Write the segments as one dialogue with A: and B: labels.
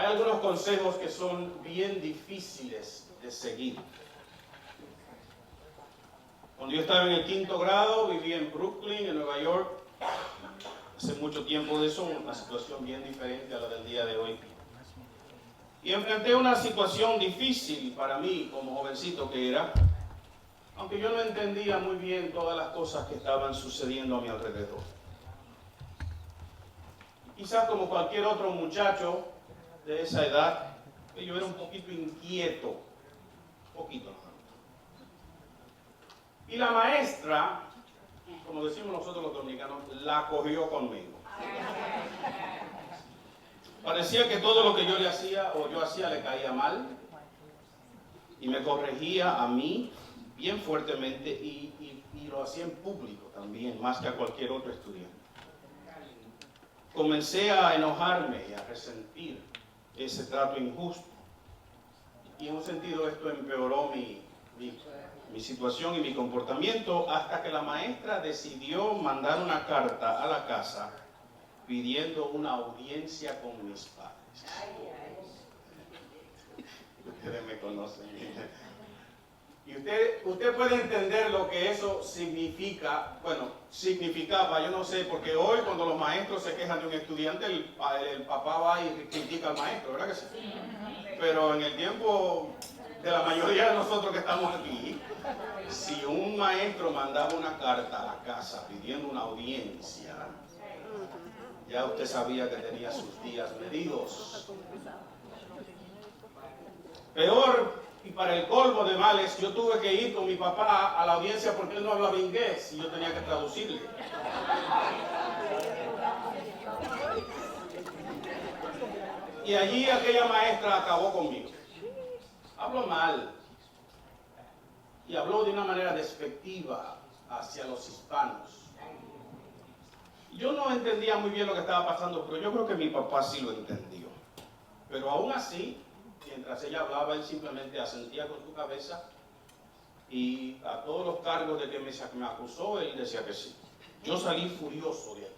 A: Hay algunos consejos que son bien difíciles de seguir. Cuando yo estaba en el 5º grado, vivía en Brooklyn, en Nueva York. Hace mucho tiempo de eso, una situación bien diferente a la del día de hoy. Y enfrenté una situación difícil para mí, como jovencito que era, aunque yo no entendía muy bien todas las cosas que estaban sucediendo a mi alrededor. Quizás como cualquier otro muchacho de esa edad, yo era un poquito inquieto, poquito. Y la maestra, como decimos nosotros los dominicanos, la cogió conmigo. Parecía que todo lo que yo le hacía o yo hacía le caía mal y me corregía a mí bien fuertemente y lo hacía en público también, más que a cualquier otro estudiante. Comencé a enojarme y a resentir ese trato injusto y en un sentido esto empeoró mi situación y mi comportamiento hasta que la maestra decidió mandar una carta a la casa pidiendo una audiencia con mis padres. Ustedes me conocen. Y usted puede entender lo que eso significa. Bueno, significaba, yo no sé, porque hoy cuando los maestros se quejan de un estudiante, el papá va y critica al maestro, ¿verdad que sí? Pero en el tiempo de la mayoría de nosotros que estamos aquí, si un maestro mandaba una carta a la casa pidiendo una audiencia, ya usted sabía que tenía sus días medidos. Peor, y para el colmo de males, yo tuve que ir con mi papá a la audiencia porque él no hablaba inglés y yo tenía que traducirle. Y allí aquella maestra acabó conmigo. Habló mal. Y habló de una manera despectiva hacia los hispanos. Yo no entendía muy bien lo que estaba pasando, pero yo creo que mi papá sí lo entendió. Pero aún así, mientras ella hablaba, él simplemente asentía con su cabeza y a todos los cargos de que me acusó, él decía que sí. Yo salí furioso de ahí.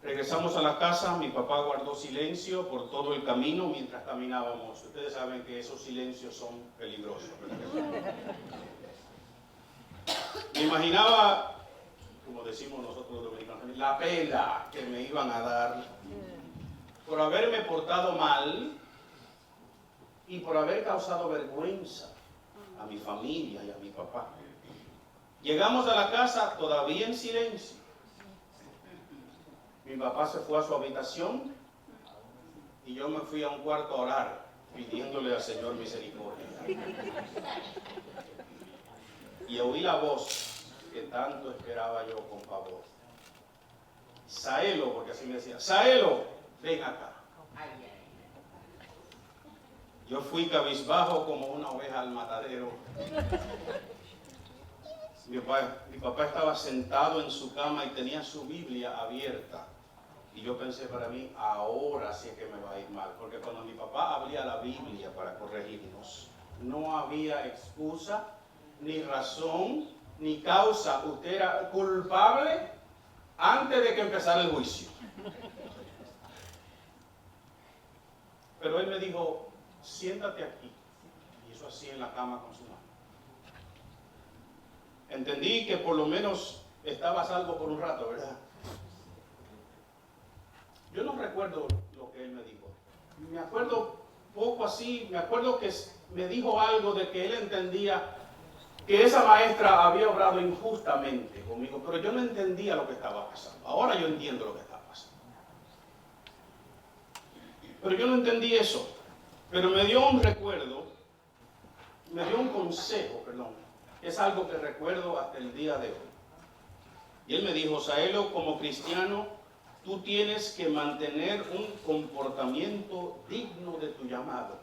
A: Regresamos a la casa, mi papá guardó silencio por todo el camino mientras caminábamos. Ustedes saben que esos silencios son peligrosos, ¿verdad? Me imaginaba, como decimos nosotros los dominicanos, la pela que me iban a dar por haberme portado mal y por haber causado vergüenza a mi familia y a mi papá. Llegamos a la casa todavía en silencio. Mi papá se fue a su habitación y yo me fui a un cuarto a orar, pidiéndole al Señor misericordia. Y oí la voz que tanto esperaba yo con favor. Saelo, porque así me decía, Saelo, ven acá. Yo fui cabizbajo como una oveja al matadero. Mi papá estaba sentado en su cama y tenía su Biblia abierta. Y yo pensé para mí, ahora sí es que me va a ir mal. Porque cuando mi papá abría la Biblia para corregirnos, no había excusa, ni razón, ni causa. Usted era culpable antes de que empezara el juicio. Pero él me dijo, siéntate aquí. Y hizo así en la cama con su mano. Entendí que por lo menos estaba a salvo por un rato, ¿verdad? Yo no recuerdo lo que él me dijo. Me acuerdo poco así, me acuerdo que me dijo algo de que él entendía que esa maestra había obrado injustamente conmigo, pero yo no entendía lo que estaba pasando. Ahora yo entiendo lo que estaba pasando. Pero yo no entendí eso. Pero me dio un recuerdo, me dio un consejo, perdón. Es algo que recuerdo hasta el día de hoy. Y él me dijo, Saelo, como cristiano, tú tienes que mantener un comportamiento digno de tu llamado.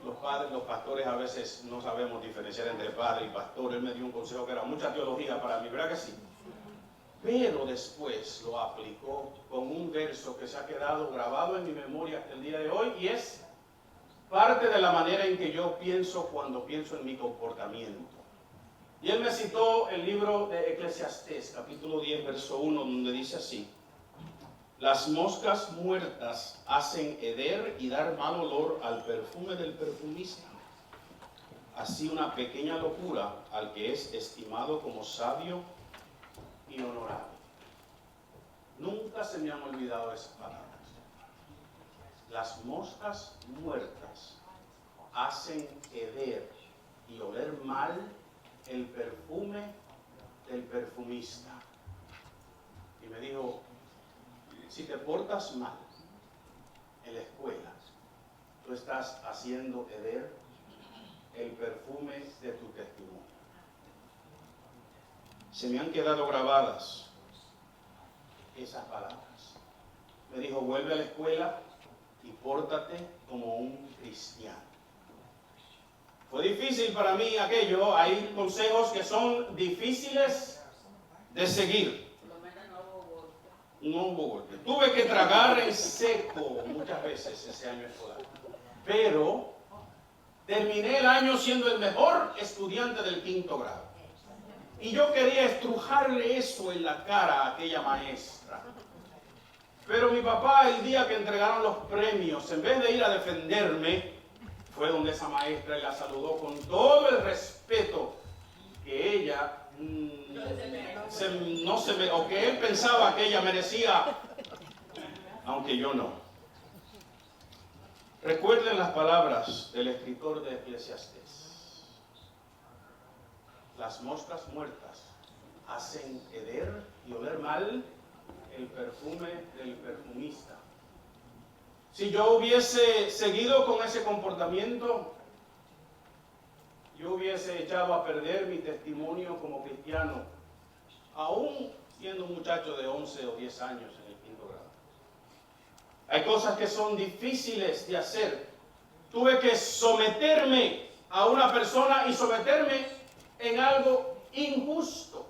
A: Los padres, los pastores a veces no sabemos diferenciar entre padre y pastor. Él me dio un consejo que era mucha teología para mí, ¿verdad que sí? Pero después lo aplicó con un verso que se ha quedado grabado en mi memoria hasta el día de hoy y es parte de la manera en que yo pienso cuando pienso en mi comportamiento. Y él me citó el libro de Eclesiastés, capítulo 10, verso 1, donde dice así: Las moscas muertas hacen heder y dar mal olor al perfume del perfumista. Así una pequeña locura al que es estimado como sabio y honorable. Nunca se me han olvidado esas palabras. Las moscas muertas hacen heder y oler mal el perfume del perfumista. Y me dijo, si te portas mal en la escuela, tú estás haciendo heder el perfume de tu testimonio. Se me han quedado grabadas esas palabras. Me dijo, vuelve a la escuela y pórtate como un cristiano. Fue difícil para mí aquello. Hay consejos que son difíciles de seguir. No hubo golpe. Tuve que tragar en seco muchas veces ese año escolar. Pero terminé el año siendo el mejor estudiante del 5º grado. Y yo quería estrujarle eso en la cara a aquella maestra. Pero mi papá, el día que entregaron los premios, en vez de ir a defenderme, fue donde esa maestra y la saludó con todo el respeto que ella o que él pensaba que ella merecía, aunque yo no. Recuerden las palabras del escritor de Eclesiastés. Las moscas muertas hacen heder y oler mal el perfume del perfumista. Si yo hubiese seguido con ese comportamiento, yo hubiese echado a perder mi testimonio como cristiano, aún siendo un muchacho de 11 o 10 años en el 5º grado. Hay cosas que son difíciles de hacer. Tuve que someterme a una persona y someterme en algo injusto.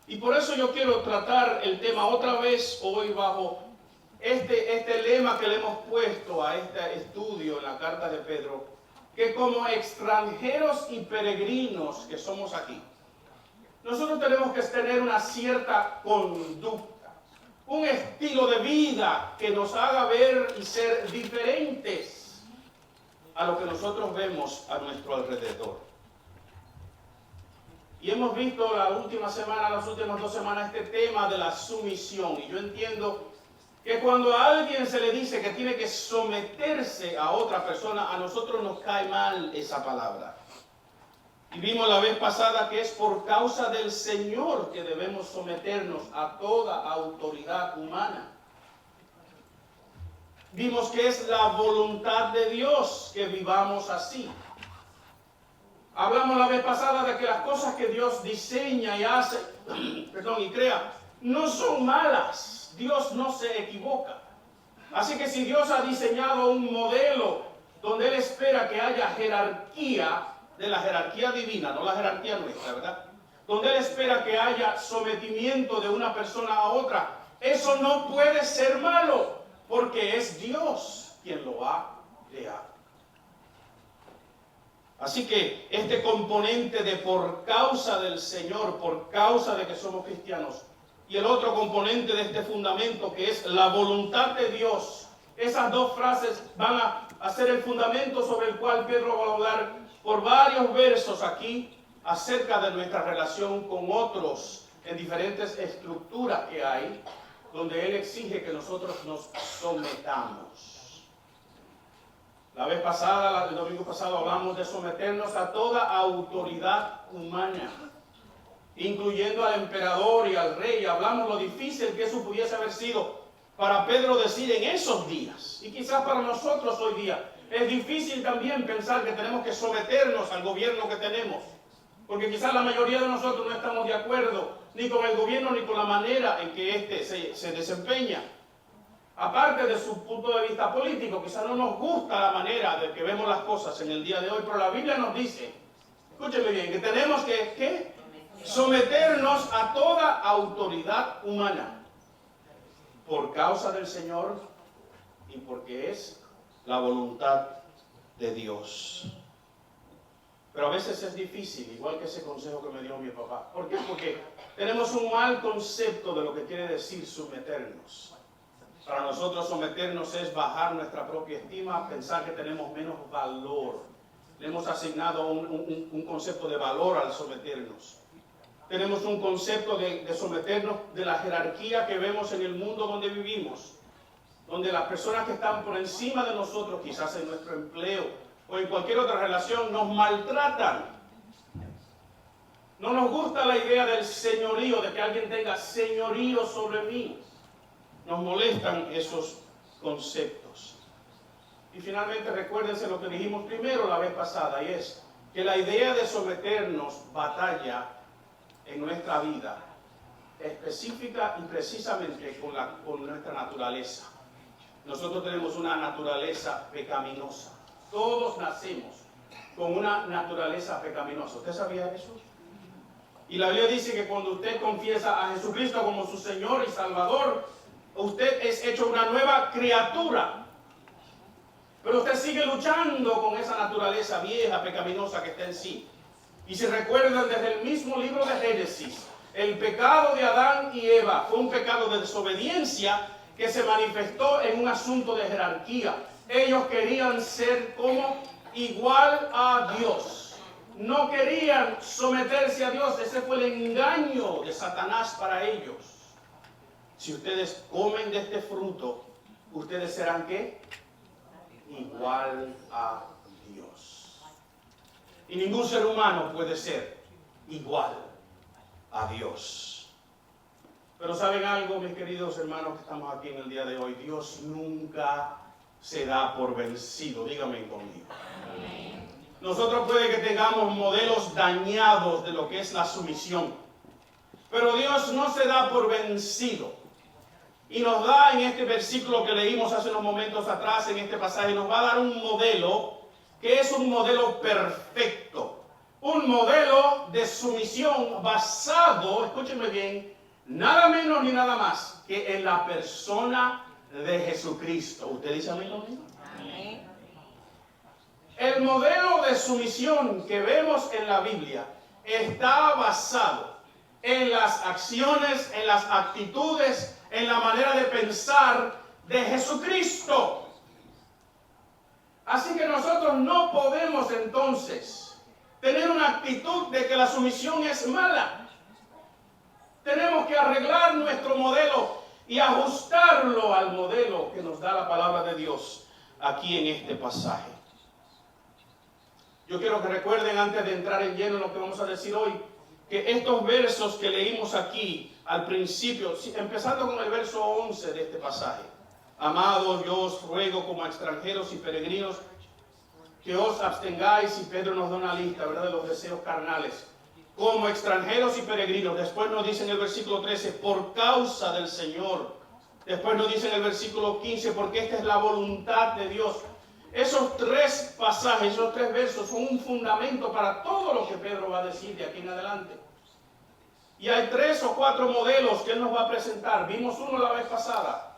A: Y por eso yo quiero tratar el tema otra vez hoy bajo este lema que le hemos puesto a este estudio en la carta de Pedro, que como extranjeros y peregrinos que somos aquí, nosotros tenemos que tener una cierta conducta, un estilo de vida que nos haga ver y ser diferentes a lo que nosotros vemos a nuestro alrededor. Y hemos visto las últimas 2 semanas, este tema de la sumisión. Y yo entiendo que cuando a alguien se le dice que tiene que someterse a otra persona, a nosotros nos cae mal esa palabra. Y vimos la vez pasada que es por causa del Señor que debemos someternos a toda autoridad humana. Vimos que es la voluntad de Dios que vivamos así. Hablamos la vez pasada de que las cosas que Dios diseña y hace, y crea, no son malas. Dios no se equivoca. Así que si Dios ha diseñado un modelo donde Él espera que haya jerarquía, de la jerarquía divina, no la jerarquía nuestra, ¿verdad? Donde Él espera que haya sometimiento de una persona a otra, eso no puede ser malo, porque es Dios quien lo ha creado. Así que este componente de por causa del Señor, por causa de que somos cristianos, y el otro componente de este fundamento que es la voluntad de Dios, esas dos frases van a ser el fundamento sobre el cual Pedro va a hablar por varios versos aquí acerca de nuestra relación con otros en diferentes estructuras que hay, donde Él exige que nosotros nos sometamos. La vez pasada, el domingo pasado, hablamos de someternos a toda autoridad humana, incluyendo al emperador y al rey. Hablamos lo difícil que eso pudiese haber sido para Pedro decir en esos días, y quizás para nosotros hoy día. Es difícil también pensar que tenemos que someternos al gobierno que tenemos, porque quizás la mayoría de nosotros no estamos de acuerdo ni con el gobierno ni con la manera en que éste se desempeña. Aparte de su punto de vista político, quizás no nos gusta la manera de que vemos las cosas en el día de hoy, pero la Biblia nos dice, escúcheme bien, que tenemos que someternos a toda autoridad humana por causa del Señor y porque es la voluntad de Dios. Pero a veces es difícil, igual que ese consejo que me dio mi papá. ¿Por qué? Porque tenemos un mal concepto de lo que quiere decir someternos. Para nosotros someternos es bajar nuestra propia estima, pensar que tenemos menos valor. Le hemos asignado un concepto de valor al someternos. Tenemos un concepto de someternos de la jerarquía que vemos en el mundo donde vivimos, donde las personas que están por encima de nosotros, quizás en nuestro empleo o en cualquier otra relación, nos maltratan. No nos gusta la idea del señorío, de que alguien tenga señorío sobre mí. Nos molestan esos conceptos. Y finalmente recuérdense lo que dijimos primero la vez pasada, y es que la idea de someternos batalla en nuestra vida, específica y precisamente con nuestra naturaleza. Nosotros tenemos una naturaleza pecaminosa. Todos nacemos con una naturaleza pecaminosa. ¿Usted sabía eso? Y la Biblia dice que cuando usted confiesa a Jesucristo como su Señor y Salvador, usted es hecho una nueva criatura. Pero usted sigue luchando con esa naturaleza vieja, pecaminosa que está en sí. Y si recuerdan desde el mismo libro de Génesis, el pecado de Adán y Eva fue un pecado de desobediencia que se manifestó en un asunto de jerarquía. Ellos querían ser como igual a Dios. No querían someterse a Dios. Ese fue el engaño de Satanás para ellos. Si ustedes comen de este fruto, ustedes serán ¿qué? Igual a Dios. Y ningún ser humano puede ser igual a Dios. Pero ¿saben algo, mis queridos hermanos que estamos aquí en el día de hoy? Dios nunca se da por vencido. Díganme conmigo. Nosotros puede que tengamos modelos dañados de lo que es la sumisión, pero Dios no se da por vencido. Y nos da en este versículo que leímos hace unos momentos atrás, en este pasaje, nos va a dar un modelo que es un modelo perfecto. Un modelo de sumisión basado, escúchenme bien, nada menos ni nada más que en la persona de Jesucristo. ¿Usted dice amén? Amén. El modelo de sumisión que vemos en la Biblia está basado en las acciones, en las actitudes, en la manera de pensar de Jesucristo. Así que nosotros no podemos entonces tener una actitud de que la sumisión es mala. Tenemos que arreglar nuestro modelo y ajustarlo al modelo que nos da la palabra de Dios aquí en este pasaje. Yo quiero que recuerden, antes de entrar en lleno en lo que vamos a decir hoy, que estos versos que leímos aquí al principio, empezando con el verso 11 de este pasaje: amados, yo os ruego como a extranjeros y peregrinos que os abstengáis, y Pedro nos da una lista, ¿verdad?, de los deseos carnales, como extranjeros y peregrinos. Después nos dice en el versículo 13, por causa del Señor. Después nos dice en el versículo 15, porque esta es la voluntad de Dios. Esos tres pasajes, esos tres versos son un fundamento para todo lo que Pedro va a decir de aquí en adelante. Y hay 3 o 4 modelos que él nos va a presentar. Vimos uno la vez pasada.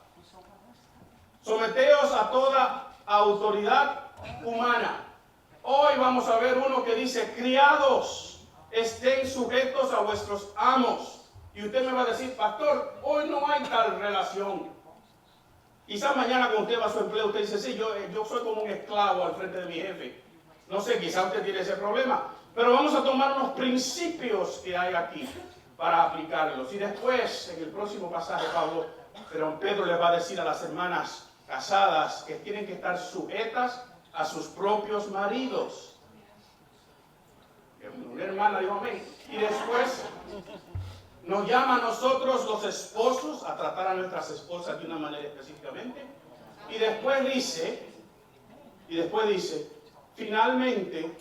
A: Someteos a toda autoridad humana. Hoy vamos a ver uno que dice, criados, estén sujetos a vuestros amos. Y usted me va a decir, pastor, hoy no hay tal relación. Quizás mañana cuando usted va a su empleo, usted dice, sí, yo soy como un esclavo al frente de mi jefe. No sé, quizás usted tiene ese problema. Pero vamos a tomar unos principios que hay aquí para aplicarlos. Y después, en el próximo pasaje, Pedro les va a decir a las hermanas casadas que tienen que estar sujetas a sus propios maridos. Una hermana dijo amén. Y después nos llama a nosotros los esposos a tratar a nuestras esposas de una manera específicamente. Y después dice, finalmente,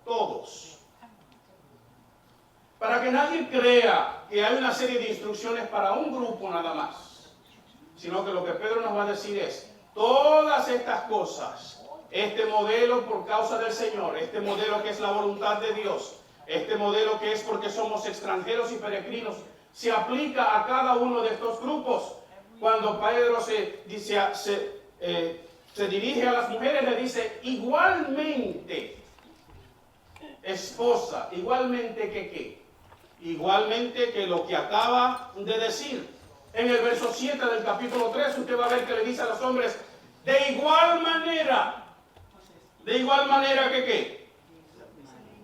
A: todos. Para que nadie crea que hay una serie de instrucciones para un grupo nada más, sino que lo que Pedro nos va a decir es, todas estas cosas, este modelo por causa del Señor, este modelo que es la voluntad de Dios, este modelo que es porque somos extranjeros y peregrinos, se aplica a cada uno de estos grupos. Cuando Pedro se dirige a las mujeres, le dice, igualmente, esposa. Igualmente que qué. Igualmente que lo que acaba de decir. En el verso 7 del capítulo 3 usted va a ver que le dice a los hombres, de igual manera que qué.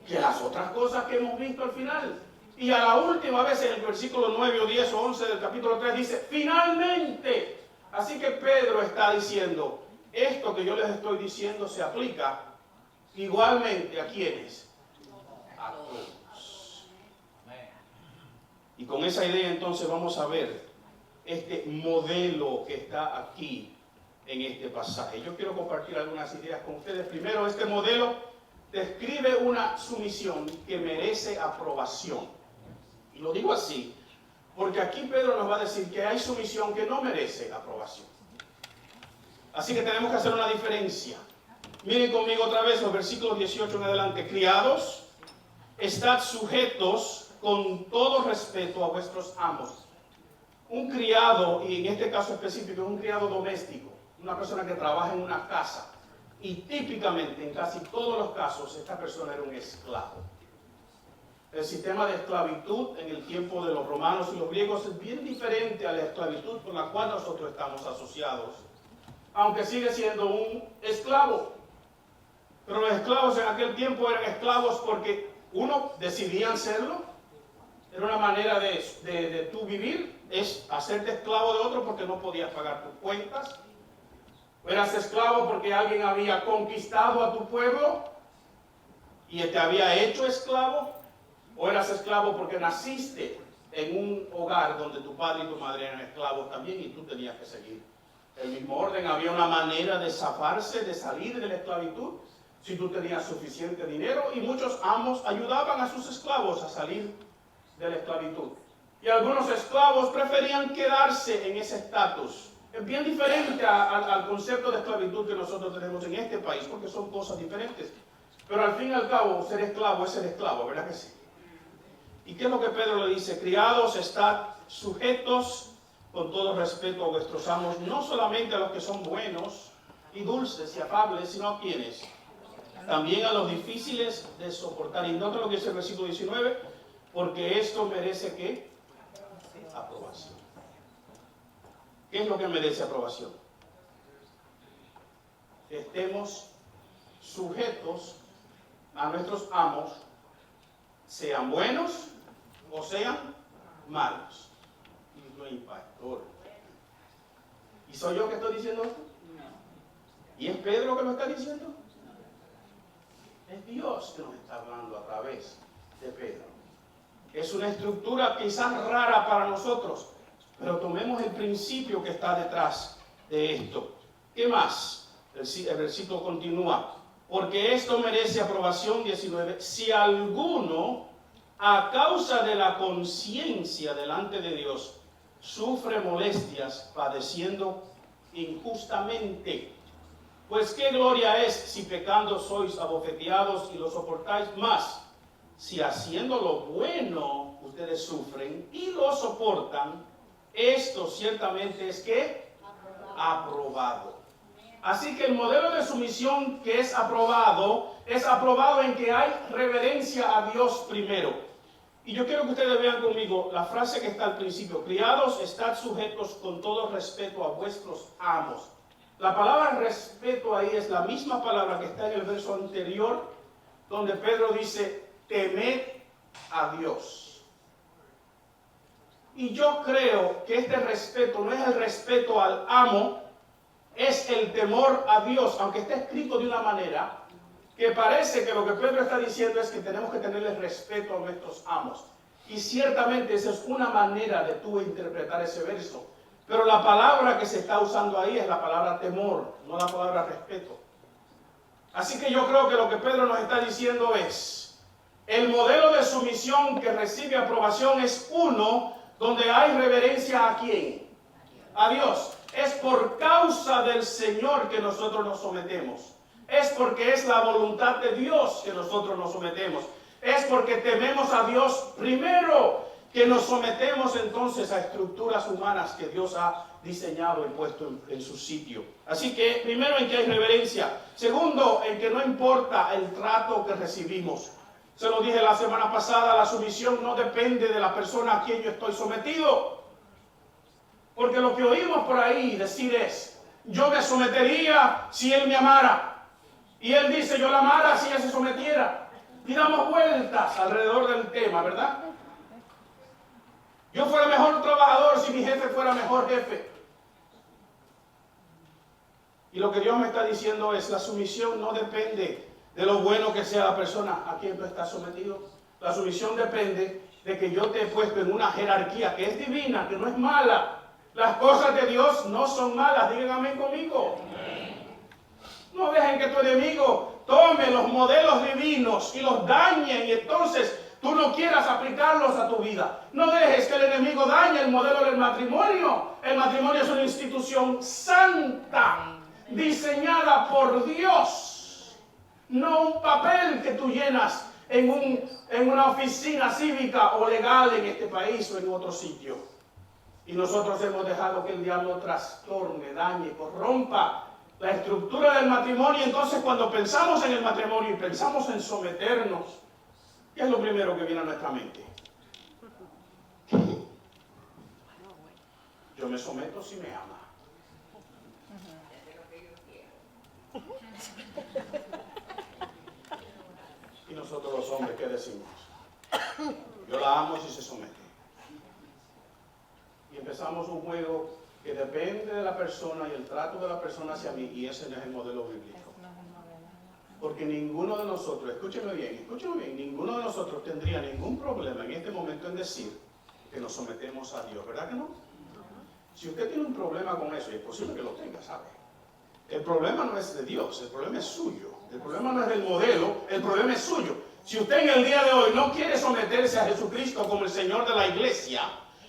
A: Que las otras cosas que hemos visto al final. Y a la última vez en el versículo 9 o 10 o 11 del capítulo 3 dice, finalmente. Así que Pedro está diciendo, esto que yo les estoy diciendo se aplica igualmente a quienes. A todos. Y con esa idea entonces vamos a ver este modelo que está aquí en este pasaje. Yo quiero compartir algunas ideas con ustedes. Primero, este modelo describe una sumisión que merece aprobación. Y lo digo así, porque aquí Pedro nos va a decir que hay sumisión que no merece aprobación. Así que tenemos que hacer una diferencia. Miren conmigo otra vez los versículos 18 en adelante. Criados, estad sujetos con todo respeto a vuestros amos. Un criado, y en este caso específico, es un criado doméstico, una persona que trabaja en una casa. Y típicamente, en casi todos los casos, esta persona era un esclavo. El sistema de esclavitud en el tiempo de los romanos y los griegos es bien diferente a la esclavitud con la cual nosotros estamos asociados, aunque sigue siendo un esclavo. Pero los esclavos en aquel tiempo eran esclavos porque, uno, decidían serlo, era una manera de tú vivir, es hacerte esclavo de otro porque no podías pagar tus cuentas. Eras esclavo porque alguien había conquistado a tu pueblo y te había hecho esclavo. O eras esclavo porque naciste en un hogar donde tu padre y tu madre eran esclavos también y tú tenías que seguir el mismo orden. Había una manera de zafarse, de salir de la esclavitud, si tú tenías suficiente dinero, y muchos amos ayudaban a sus esclavos a salir de la esclavitud. Y algunos esclavos preferían quedarse en ese estatus. Es bien diferente al concepto de esclavitud que nosotros tenemos en este país, porque son cosas diferentes. Pero al fin y al cabo, ser esclavo es ser esclavo, ¿verdad que sí? ¿Y qué es lo que Pedro le dice? Criados, estad sujetos con todo respeto a vuestros amos, no solamente a los que son buenos y dulces y afables, sino a quienes, también a los difíciles de soportar. Y nota lo que dice el versículo 19, porque esto merece ¿qué? Aprobación. ¿Qué es lo que merece aprobación? Que estemos sujetos a nuestros amos, sean buenos o sean malos. Y no hay pastor. ¿Y soy yo que estoy diciendo esto? ¿Y es Pedro que lo está diciendo? Es Dios que nos está hablando a través de Pedro. Es una estructura quizás rara para nosotros, pero tomemos el principio que está detrás de esto. ¿Qué más? El versículo continúa. Porque esto merece aprobación, 19. Si alguno, a causa de la conciencia delante de Dios, sufre molestias padeciendo injustamente, pues qué gloria es si pecando sois abofeteados y lo soportáis más. Si haciendo lo bueno ustedes sufren y lo soportan, esto ciertamente es que aprobado. Así que el modelo de sumisión que es aprobado en que hay reverencia a Dios primero. Y yo quiero que ustedes vean conmigo la frase que está al principio. Criados, estad sujetos con todo respeto a vuestros amos. La palabra respeto ahí es la misma palabra que está en el verso anterior, donde Pedro dice, temed a Dios. Y yo creo que este respeto no es el respeto al amo, es el temor a Dios, aunque está escrito de una manera que parece que lo que Pedro está diciendo es que tenemos que tenerle respeto a nuestros amos. Y ciertamente esa es una manera de tú interpretar ese verso. Pero la palabra que se está usando ahí es la palabra temor, no la palabra respeto. Así que yo creo que lo que Pedro nos está diciendo es, el modelo de sumisión que recibe aprobación es uno donde hay reverencia ¿a quién? A Dios. Es por causa del Señor que nosotros nos sometemos. Es porque es la voluntad de Dios que nosotros nos sometemos. Es porque tememos a Dios primero que nos sometemos entonces a estructuras humanas que Dios ha diseñado y puesto en su sitio. Así que primero en que hay reverencia. Segundo, en que no importa el trato que recibimos. Se lo dije la semana pasada, la sumisión no depende de la persona a quien yo estoy sometido. Porque lo que oímos por ahí decir es, yo me sometería si él me amara. Y él dice, yo la amara si ella se sometiera. Y damos vueltas alrededor del tema, ¿verdad? Yo fuera mejor trabajador si mi jefe fuera mejor jefe. Y lo que Dios me está diciendo es, la sumisión no depende de lo bueno que sea la persona a quien tú estás sometido. La sumisión depende de que yo te he puesto en una jerarquía que es divina, que no es mala. Las cosas de Dios no son malas, digan amén conmigo. No dejen que tu enemigo tome los modelos divinos y los dañe y entonces tú no quieras aplicarlos a tu vida. No dejes que el enemigo dañe el modelo del matrimonio. El matrimonio es una institución santa, diseñada por Dios. No un papel que tú llenas en una oficina cívica o legal en este país o en otro sitio. Y nosotros hemos dejado que el diablo trastorne, dañe, corrompa la estructura del matrimonio. Entonces, cuando pensamos en el matrimonio y pensamos en someternos, ¿qué es lo primero que viene a nuestra mente? Yo me someto si me ama. Y nosotros los hombres, ¿qué decimos? Yo la amo si se somete. Y empezamos un juego que depende de la persona y el trato de la persona hacia mí, y ese no es el modelo bíblico. Porque ninguno de nosotros, escúcheme bien, ninguno de nosotros tendría ningún problema en este momento en decir que nos sometemos a Dios, ¿verdad que no? Si usted tiene un problema con eso, y es posible que lo tenga, ¿sabe? El problema no es de Dios, el problema es suyo. El problema no es del modelo, el problema es suyo. Si usted en el día de hoy no quiere someterse a Jesucristo como el Señor de la iglesia,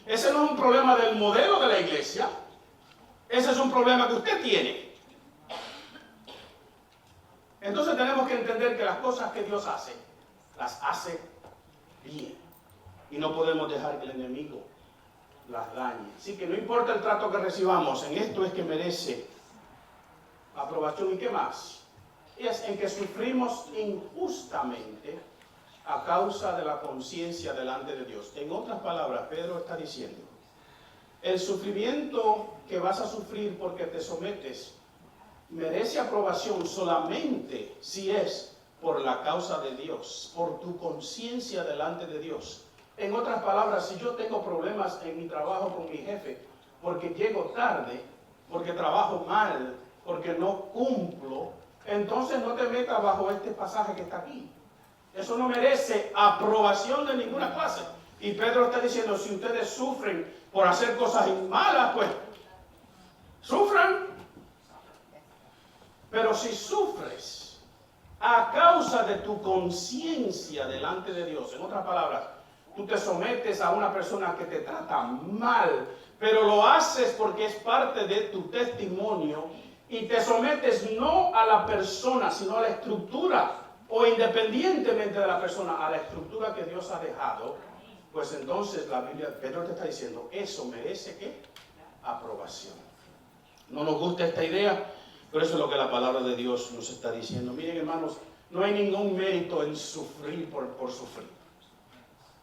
A: ese no es un problema del modelo de la iglesia. Ese es un problema que usted tiene. Entonces tenemos que entender que las cosas que Dios hace, las hace bien. Y no podemos dejar que el enemigo las dañe. Así que no importa el trato que recibamos, en esto es que merece aprobación. ¿Y qué más? Es en que sufrimos injustamente a causa de la conciencia delante de Dios. En otras palabras, Pedro está diciendo, el sufrimiento que vas a sufrir porque te sometes merece aprobación solamente si es por la causa de Dios, por tu conciencia delante de Dios. En otras palabras, si yo tengo problemas en mi trabajo con mi jefe, porque llego tarde, porque trabajo mal, porque no cumplo, entonces no te metas bajo este pasaje que está aquí. Eso no merece aprobación de ninguna clase. Y Pedro está diciendo, si ustedes sufren por hacer cosas malas, pues sufran. Pero si sufres a causa de tu conciencia delante de Dios, en otras palabras, tú te sometes a una persona que te trata mal, pero lo haces porque es parte de tu testimonio y te sometes no a la persona, sino a la estructura, o independientemente de la persona, a la estructura que Dios ha dejado, pues entonces la Biblia, Pedro te está diciendo, eso merece ¿qué? Aprobación. No nos gusta esta idea, pero eso es lo que la palabra de Dios nos está diciendo. Miren, hermanos, no hay ningún mérito en sufrir por sufrir.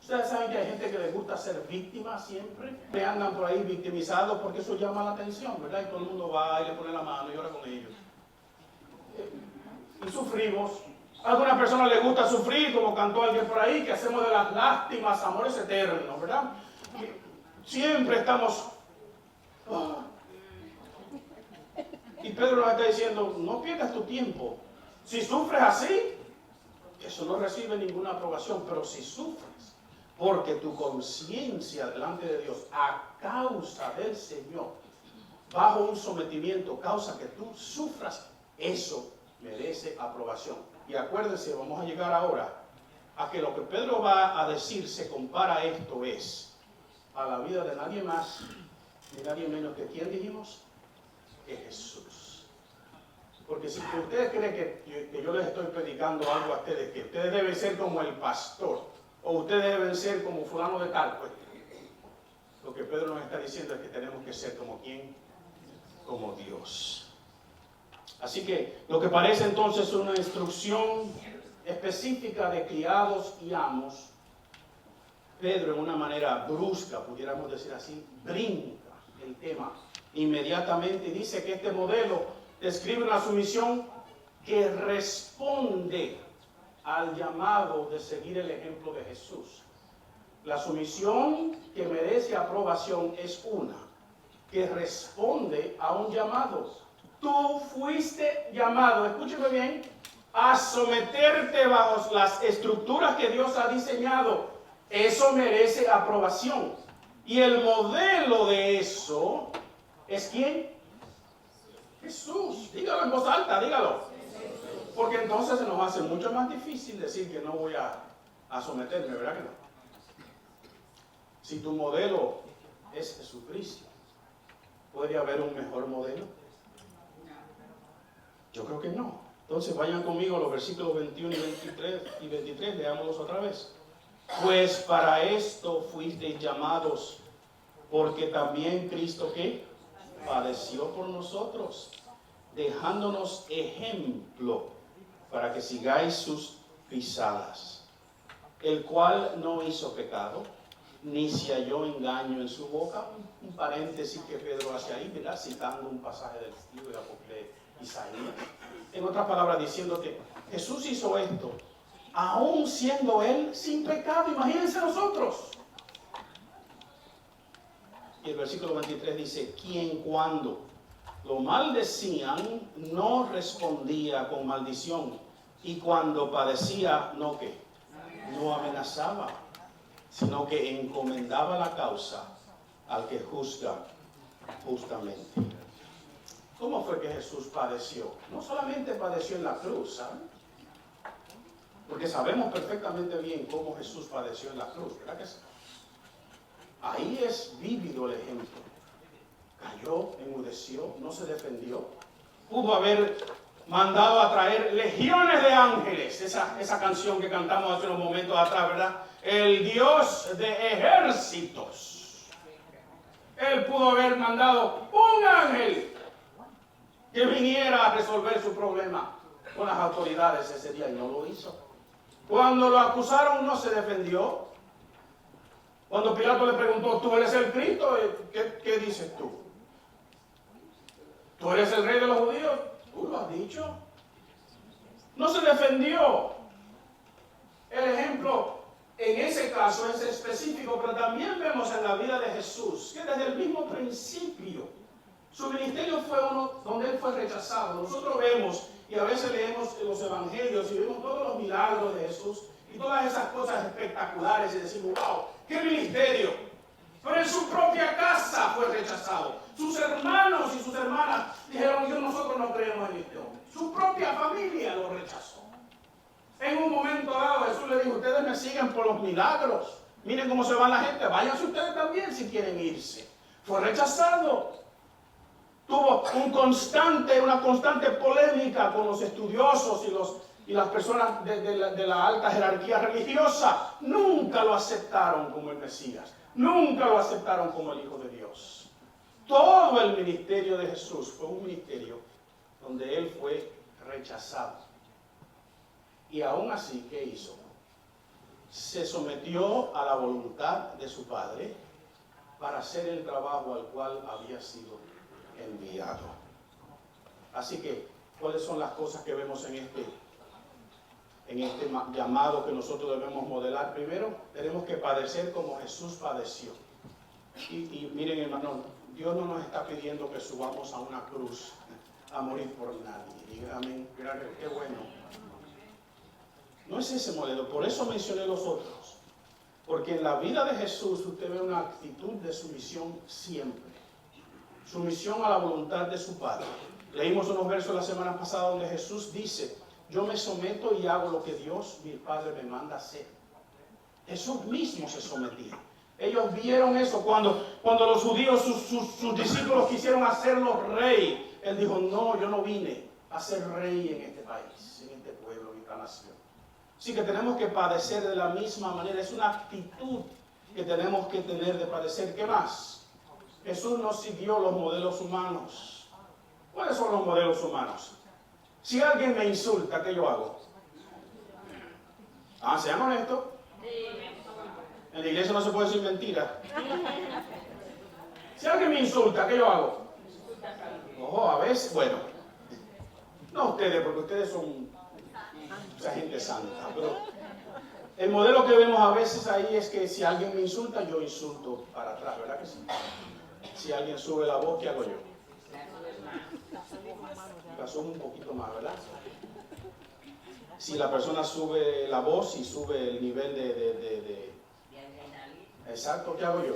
A: Ustedes saben que hay gente que les gusta ser víctima siempre, que andan por ahí victimizados porque eso llama la atención, ¿verdad? Y todo el mundo va y le pone la mano y ora con ellos. Y sufrimos. A algunas personas les gusta sufrir, como cantó alguien por ahí, que hacemos de las lástimas amores eternos, ¿verdad? Y siempre estamos... Oh. Y Pedro nos está diciendo, no pierdas tu tiempo. Si sufres así, eso no recibe ninguna aprobación, pero si sufres porque tu conciencia delante de Dios, a causa del Señor, bajo un sometimiento, causa que tú sufras, eso merece aprobación. Y acuérdense, vamos a llegar ahora a que lo que Pedro va a decir se compara a esto es a la vida de nadie más ni nadie menos que ¿quién dijimos? Que Jesús. Porque si ustedes creen que yo les estoy predicando algo a ustedes, que ustedes deben ser como el pastor, o ustedes deben ser como fulano de tal, pues lo que Pedro nos está diciendo es que tenemos que ser como ¿quién? Como Dios. Así que lo que parece entonces una instrucción específica de criados y amos, Pedro, en una manera brusca, pudiéramos decir así, brinca el tema inmediatamente y dice que este modelo describe una sumisión que responde al llamado de seguir el ejemplo de Jesús. La sumisión que merece aprobación es una que responde a un llamado. Tú fuiste llamado, escúcheme bien, a someterte bajo las estructuras que Dios ha diseñado. Eso merece aprobación. Y el modelo de eso es ¿quién? Jesús. Dígalo en voz alta, dígalo. Porque entonces se nos hace mucho más difícil decir que no voy a someterme, ¿verdad que no? Si tu modelo es Jesucristo, ¿puede haber un mejor modelo? Yo creo que no. Entonces vayan conmigo a los versículos 21 y 23, leámoslos otra vez. Pues para esto fuisteis llamados, porque también Cristo ¿qué? Padeció por nosotros, dejándonos ejemplo para que sigáis sus pisadas, el cual no hizo pecado, ni se halló engaño en su boca. Un paréntesis que Pedro hace ahí, ¿verdad? Citando un pasaje del libro de Isaías. En otras palabras, diciéndote, Jesús hizo esto, aún siendo Él sin pecado. Imagínense nosotros. Y el versículo 23 dice, quien cuando lo maldecían, no respondía con maldición. Y cuando padecía, ¿no qué? No amenazaba, sino que encomendaba la causa al que juzga justamente. ¿Cómo fue que Jesús padeció? No solamente padeció en la cruz, ¿saben? Porque sabemos perfectamente bien cómo Jesús padeció en la cruz, ¿verdad que sí? Ahí es vívido el ejemplo. Cayó, enmudeció, no se defendió. Pudo haber mandado a traer legiones de ángeles. Esa canción que cantamos hace unos momentos atrás, ¿verdad? El Dios de ejércitos. Él pudo haber mandado un ángel que viniera a resolver su problema con las autoridades ese día y no lo hizo. Cuando lo acusaron no se defendió. Cuando Pilato le preguntó, ¿tú eres el Cristo? ¿Qué dices tú? ¿Tú eres el rey de los judíos? ¿Tú lo has dicho? No se defendió. El ejemplo en ese caso es específico, pero también vemos en la vida de Jesús que desde el mismo principio su ministerio fue uno donde Él fue rechazado. Nosotros vemos y a veces leemos los evangelios y vemos todos los milagros de Jesús y todas esas cosas espectaculares y decimos, wow, qué ministerio. Pero en su propia casa fue rechazado. Sus hermanos y sus hermanas dijeron, nosotros no creemos en esto. Su propia familia lo rechazó. En un momento dado Jesús le dijo, ustedes me siguen por los milagros. Miren cómo se va la gente, váyanse ustedes también si quieren irse. Fue rechazado. Tuvo una constante polémica con los estudiosos y las personas de la alta jerarquía religiosa. Nunca lo aceptaron como el Mesías. Nunca lo aceptaron como el Hijo de Dios. Todo el ministerio de Jesús fue un ministerio donde Él fue rechazado. Y aún así, ¿qué hizo? Se sometió a la voluntad de su Padre para hacer el trabajo al cual había sido enviado. Así que, ¿cuáles son las cosas que vemos en este llamado que nosotros debemos modelar? Primero, tenemos que padecer como Jesús padeció. Y miren, hermano, Dios no nos está pidiendo que subamos a una cruz a morir por nadie. Digan amén, qué bueno. No es ese modelo, por eso mencioné los otros. Porque en la vida de Jesús usted ve una actitud de sumisión siempre. Sumisión a la voluntad de su Padre. Leímos unos versos la semana pasada donde Jesús dice, yo me someto y hago lo que Dios, mi Padre, me manda hacer. Jesús mismo se sometía. Ellos vieron eso cuando los judíos, sus discípulos quisieron hacerlo rey. Él dijo, no, yo no vine a ser rey en este país, en este pueblo, en esta nación. Así que tenemos que padecer de la misma manera. Es una actitud que tenemos que tener de padecer. ¿Qué más? Jesús no siguió los modelos humanos. ¿Cuáles son los modelos humanos? Si alguien me insulta, ¿qué yo hago? Sean honestos. En la iglesia no se puede decir mentira. Si alguien me insulta, ¿qué yo hago? Ojo, a veces, bueno, no ustedes, porque ustedes son mucha gente santa, pero el modelo que vemos a veces ahí es que si alguien me insulta, yo insulto para atrás, ¿verdad que sí? Si alguien sube la voz, ¿qué hago yo? La subo un poquito más, ¿verdad? Si la persona sube la voz y sube el nivel de... Exacto, ¿qué hago yo?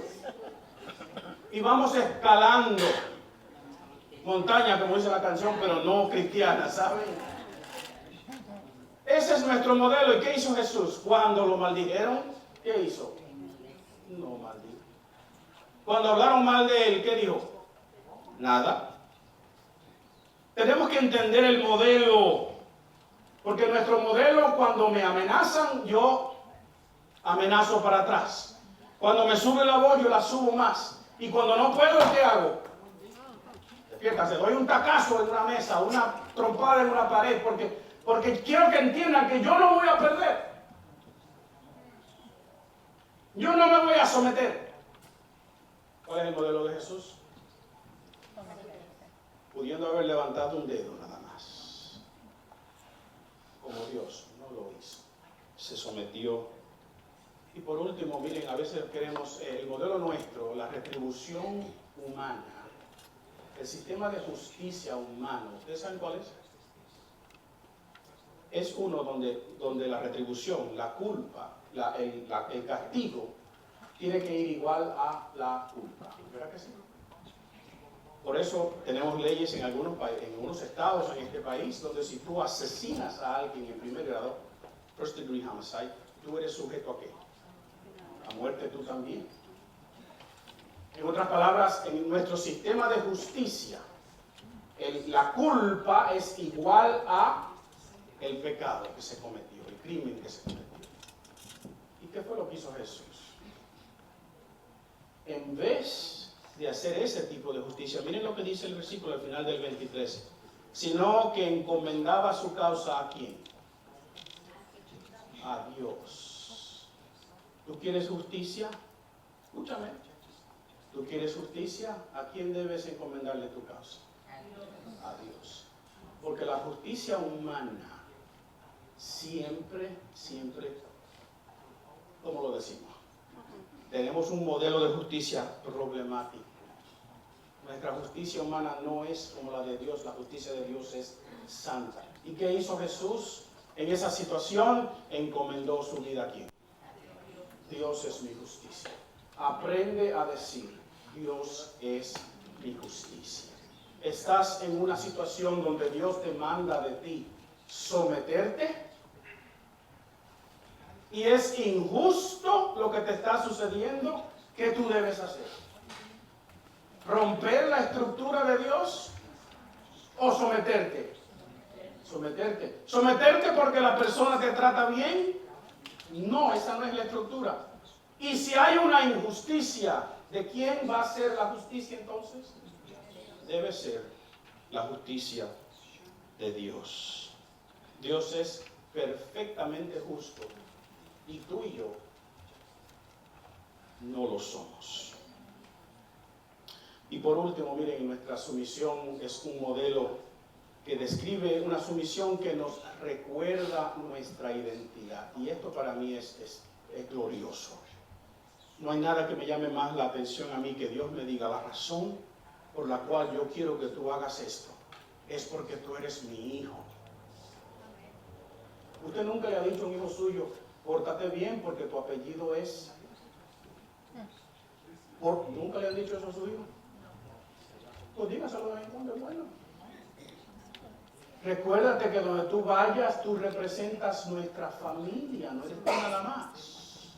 A: Y vamos escalando montaña, como dice la canción, pero no cristiana, ¿saben? Ese es nuestro modelo. ¿Y qué hizo Jesús? Cuando lo maldijeron, ¿qué hizo? No maldijo. Cuando hablaron mal de él, ¿qué dijo? Nada. Tenemos que entender el modelo, porque nuestro modelo, cuando me amenazan, yo amenazo para atrás. Cuando me sube la voz, yo la subo más. Y cuando no puedo, ¿qué hago? Fíjate, doy un tacazo en una mesa, una trompada en una pared, porque quiero que entiendan que yo no voy a perder. Yo no me voy a someter. ¿Cuál es el modelo de Jesús? Pudiendo haber levantado un dedo nada más. Como Dios no lo hizo. Se sometió. Y por último, miren, a veces queremos el modelo nuestro, la retribución humana, el sistema de justicia humano. ¿Ustedes saben cuál es? Es uno donde la retribución, la culpa, el castigo, tiene que ir igual a la culpa. ¿Verdad que sí? Por eso tenemos leyes en algunos estados en este país donde si tú asesinas a alguien en primer grado, first degree homicide, tú eres sujeto a ¿qué? A muerte tú también. En otras palabras, en nuestro sistema de justicia, la culpa es igual a el pecado que se cometió, el crimen que se cometió. ¿Y qué fue lo que hizo Jesús? En vez de hacer ese tipo de justicia, miren lo que dice el versículo al final del 23, sino que encomendaba su causa ¿a quién? A Dios. ¿Tú quieres justicia? Escúchame. ¿Tú quieres justicia? ¿A quién debes encomendarle tu causa? A Dios. Porque la justicia humana siempre, ¿cómo lo decimos? Tenemos un modelo de justicia problemático. Nuestra justicia humana no es como la de Dios, la justicia de Dios es santa. ¿Y qué hizo Jesús en esa situación? Encomendó su vida a quién. Dios es mi justicia. Aprende a decir, Dios es mi justicia. Estás en una situación donde Dios demanda de ti someterte y es injusto lo que te está sucediendo. ¿Qué tú debes hacer? ¿Romper la estructura de Dios o someterte? Someterte. ¿Someterte porque la persona te trata bien? No, esa no es la estructura. Y si hay una injusticia, ¿de quién va a ser la justicia entonces? Debe ser la justicia de Dios. Dios es perfectamente justo y tú y yo no lo somos. Y por último, miren, nuestra sumisión es un modelo que describe una sumisión que nos recuerda nuestra identidad. Y esto para mí es glorioso. No hay nada que me llame más la atención a mí que Dios me diga la razón por la cual yo quiero que tú hagas esto. Es porque tú eres mi hijo. Usted nunca le ha dicho a un hijo suyo, pórtate bien porque tu apellido es... ¿Nunca le han dicho eso a su hijo? Pues dígaselo de vez en cuando, es bueno. Recuérdate que donde tú vayas, tú representas nuestra familia, no eres tú nada más.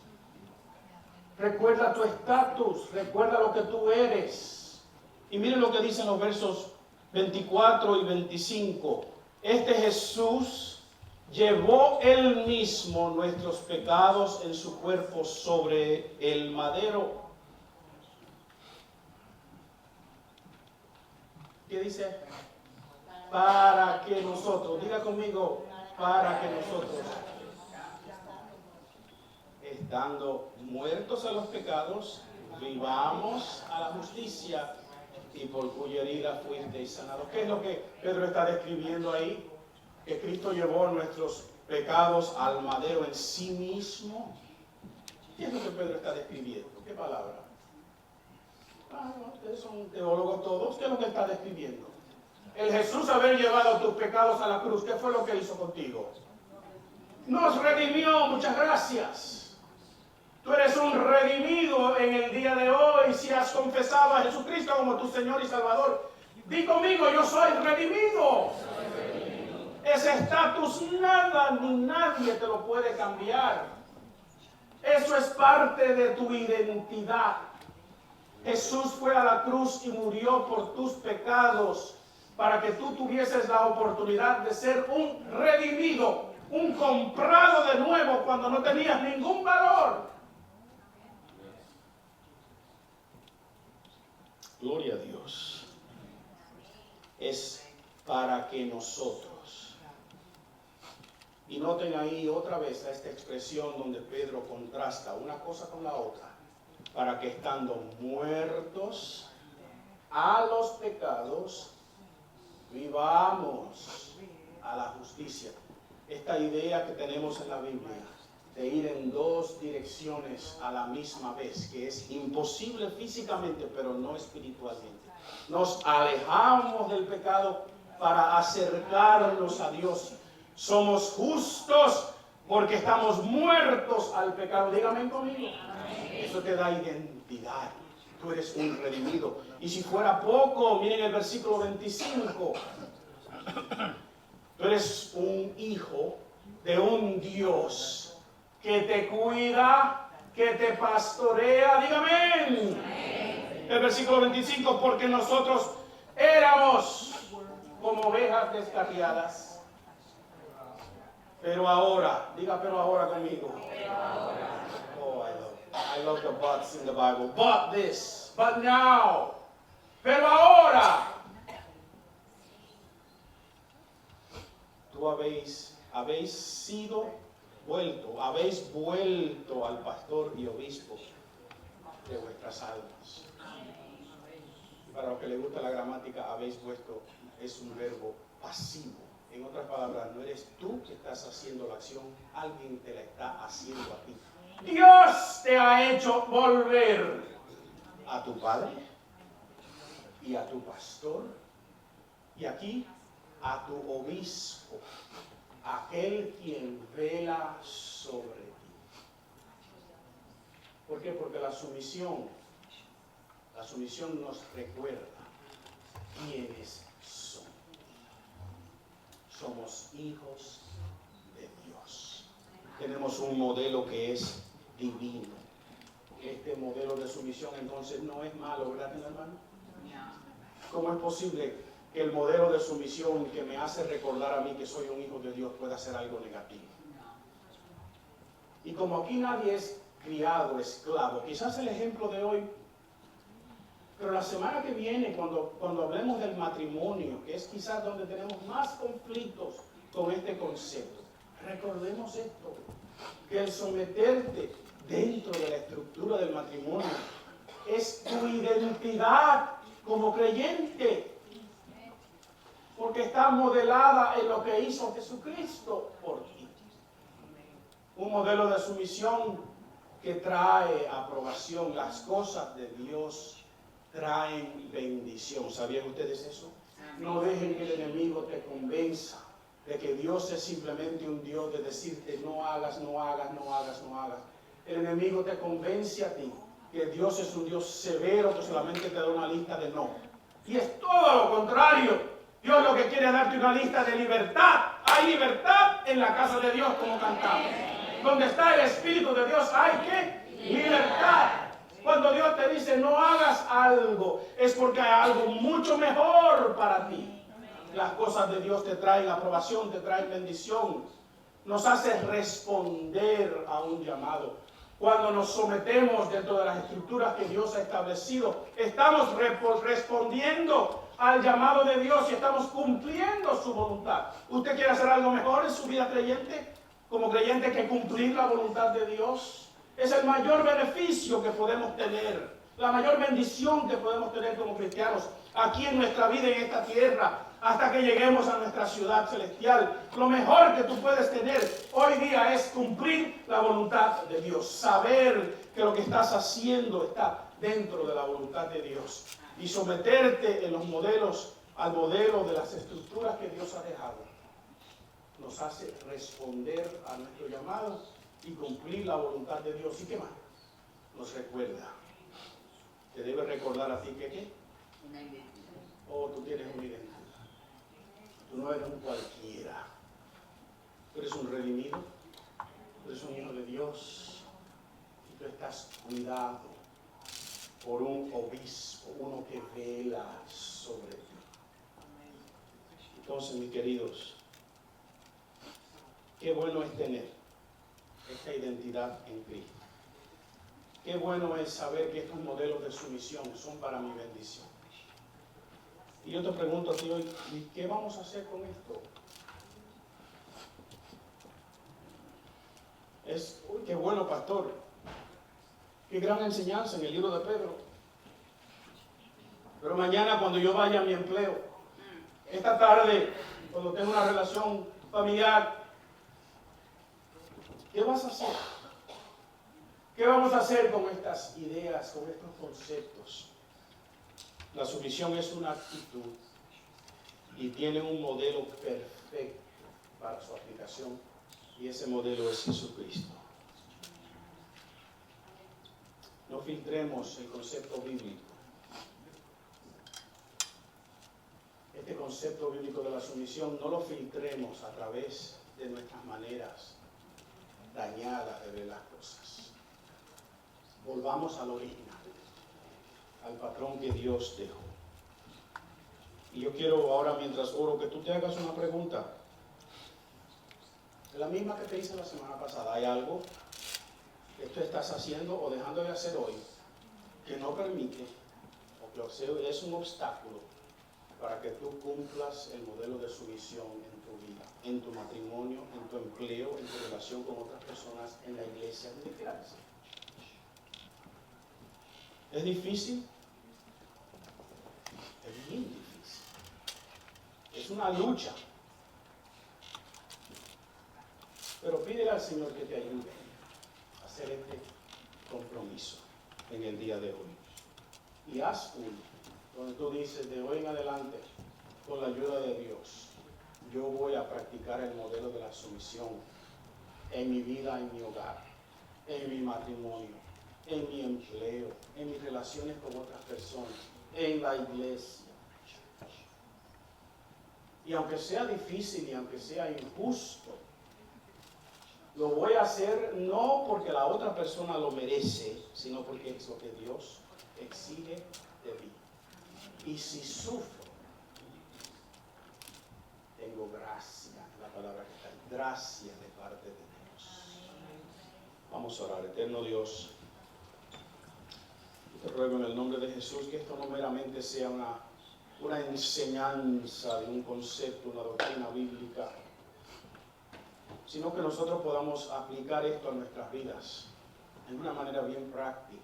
A: Recuerda tu estatus, recuerda lo que tú eres. Y miren lo que dicen los versos 24 y 25. Este Jesús llevó él mismo nuestros pecados en su cuerpo sobre el madero. ¿Qué dice? Para que nosotros, diga conmigo, para que nosotros. estando muertos a los pecados, vivamos a la justicia, y por cuya herida fuisteis sanados. ¿Qué es lo que Pedro está describiendo ahí? Que Cristo llevó nuestros pecados al madero en sí mismo. ¿Qué es lo que Pedro está describiendo? ¿Qué palabra? No, ustedes son teólogos todos. ¿Qué es lo que está describiendo? El Jesús haber llevado tus pecados a la cruz, ¿qué fue lo que hizo contigo? Nos redimió, muchas gracias. Tú eres un redimido en el día de hoy si has confesado a Jesucristo como tu Señor y Salvador. Di conmigo, yo soy redimido. Ese estatus nada ni nadie te lo puede cambiar. Eso es parte de tu identidad. Jesús fue a la cruz y murió por tus pecados para que tú tuvieses la oportunidad de ser un redimido, un comprado de nuevo cuando no tenías ningún valor. Gloria a Dios. Es para que nosotros, y noten ahí otra vez esta expresión donde Pedro contrasta una cosa con la otra, para que estando muertos a los pecados, vivamos a la justicia. Esta idea que tenemos en la Biblia de ir en dos direcciones a la misma vez, que es imposible físicamente, pero no espiritualmente. Nos alejamos del pecado para acercarnos a Dios. Somos justos porque estamos muertos al pecado. Dígame conmigo. Eso te da identidad. Tú eres un redimido. Y si fuera poco, miren el versículo 25. Tú eres un hijo de un Dios que te cuida, que te pastorea. Dígame. El versículo 25, porque nosotros éramos como ovejas descarriadas. Pero ahora, diga pero ahora conmigo. Oh, I love the buts in the Bible. But this, but now. Pero ahora. Tú habéis sido habéis vuelto al pastor y obispo de vuestras almas. Para los que les gusta la gramática, habéis vuelto es un verbo pasivo. En otras palabras, no eres tú que estás haciendo la acción, alguien te la está haciendo a ti. Dios te ha hecho volver a tu padre y a tu pastor y aquí a tu obispo, aquel quien vela sobre ti. ¿Por qué? Porque la sumisión nos recuerda quiénes son. Somos hijos de Dios. Tenemos un modelo que es divino. Este modelo de sumisión entonces no es malo, ¿verdad, mi hermano? ¿Cómo es posible que el modelo de sumisión que me hace recordar a mí que soy un hijo de Dios pueda ser algo negativo? Y como aquí nadie es criado, esclavo, quizás el ejemplo de hoy, pero la semana que viene, cuando hablemos del matrimonio, que es quizás donde tenemos más conflictos con este concepto, recordemos esto, que el someterte dentro de la estructura del matrimonio es tu identidad como creyente, porque está modelada en lo que hizo Jesucristo por ti. Un modelo de sumisión que trae aprobación. Las cosas de Dios traen bendición. ¿Sabían ustedes eso? No dejen que el enemigo te convenza de que Dios es simplemente un Dios de decirte no hagas, no hagas, no hagas, no hagas. El enemigo te convence a ti que Dios es un Dios severo que solamente te da una lista de no. Y es todo lo contrario. Dios lo que quiere es darte una lista de libertad. Hay libertad en la casa de Dios, como cantamos. Donde está el Espíritu de Dios hay ¿qué? Libertad. Cuando Dios te dice no hagas algo, es porque hay algo mucho mejor para ti. Las cosas de Dios te traen aprobación, te traen bendición. Nos hace responder a un llamado. Cuando nos sometemos dentro de las estructuras que Dios ha establecido, estamos respondiendo al llamado de Dios y estamos cumpliendo su voluntad. ¿Usted quiere hacer algo mejor en su vida creyente? Como creyente, que cumplir la voluntad de Dios. Es el mayor beneficio que podemos tener, la mayor bendición que podemos tener como cristianos aquí en nuestra vida, en esta tierra, hasta que lleguemos a nuestra ciudad celestial. Lo mejor que tú puedes tener hoy día es cumplir la voluntad de Dios, saber que lo que estás haciendo está dentro de la voluntad de Dios y someterte en los modelos, al modelo de las estructuras que Dios ha dejado. Nos hace responder a nuestro llamado y cumplir la voluntad de Dios. ¿Y qué más? Nos recuerda. Te debe recordar a ti que ¿qué? Una identidad. Oh, tú tienes una identidad. Tú no eres un cualquiera. Tú eres un redimido. Tú eres un hijo de Dios. Y tú estás cuidado por un obispo, uno que vela sobre ti. Entonces, mis queridos, qué bueno es tener esta identidad en Cristo. Qué bueno es saber que estos modelos de sumisión son para mi bendición. Y yo te pregunto a ti hoy, ¿y qué vamos a hacer con esto? Uy, qué bueno, pastor. Qué gran enseñanza en el libro de Pedro. Pero mañana cuando yo vaya a mi empleo, esta tarde, cuando tengo una relación familiar, ¿qué vas a hacer? ¿Qué vamos a hacer con estas ideas, con estos conceptos? La sumisión es una actitud y tiene un modelo perfecto para su aplicación, y ese modelo es Jesucristo. No filtremos el concepto bíblico. Este concepto bíblico de la sumisión no lo filtremos a través de nuestras maneras dañadas de ver las cosas. Volvamos al original, al patrón que Dios dejó. Y yo quiero ahora, mientras oro, que tú te hagas una pregunta. Es la misma que te hice la semana pasada. ¿Hay algo que tú estás haciendo o dejando de hacer hoy que no permite o que es un obstáculo para que tú cumplas el modelo de sumisión en tu vida, en tu matrimonio, en tu empleo, en tu relación con otras personas, en la iglesia, donde quieras? ¿Es difícil? Es bien difícil. Es una lucha. Pero pídele al Señor que te ayude a hacer este compromiso en el día de hoy. Y haz uno, donde tú dices, de hoy en adelante, con la ayuda de Dios, yo voy a practicar el modelo de la sumisión en mi vida, en mi hogar, en mi matrimonio, en mi empleo, en mis relaciones con otras personas, en la iglesia. Y aunque sea difícil y aunque sea injusto, lo voy a hacer no porque la otra persona lo merece, sino porque es lo que Dios exige de mí. Y si sufro, tengo gracia, la palabra que está ahí, gracia de parte de Dios. Vamos a orar. Eterno Dios, te ruego en el nombre de Jesús que esto no meramente sea una enseñanza de un concepto, una doctrina bíblica, sino que nosotros podamos aplicar esto a nuestras vidas en una manera bien práctica.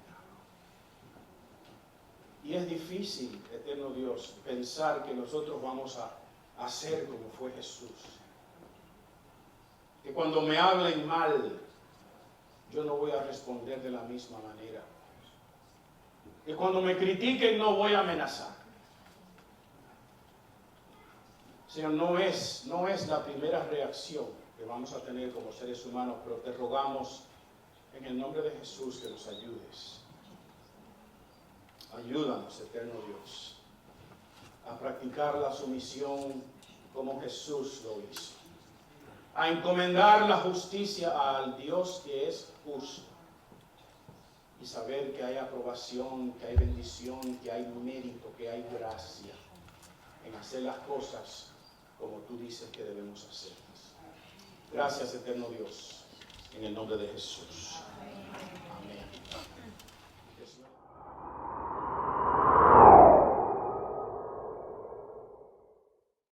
A: Y es difícil, eterno Dios, pensar que nosotros vamos a hacer como fue Jesús. Que cuando me hablen mal, yo no voy a responder de la misma manera. Que cuando me critiquen no voy a amenazar. Señor, no es la primera reacción que vamos a tener como seres humanos, pero te rogamos en el nombre de Jesús que nos ayudes. Ayúdanos, eterno Dios, a practicar la sumisión como Jesús lo hizo. A encomendar la justicia al Dios que es justo. Y saber que hay aprobación, que hay bendición, que hay mérito, que hay gracia en hacer las cosas como tú dices que debemos hacerlas. Gracias, eterno Dios, en el nombre de Jesús.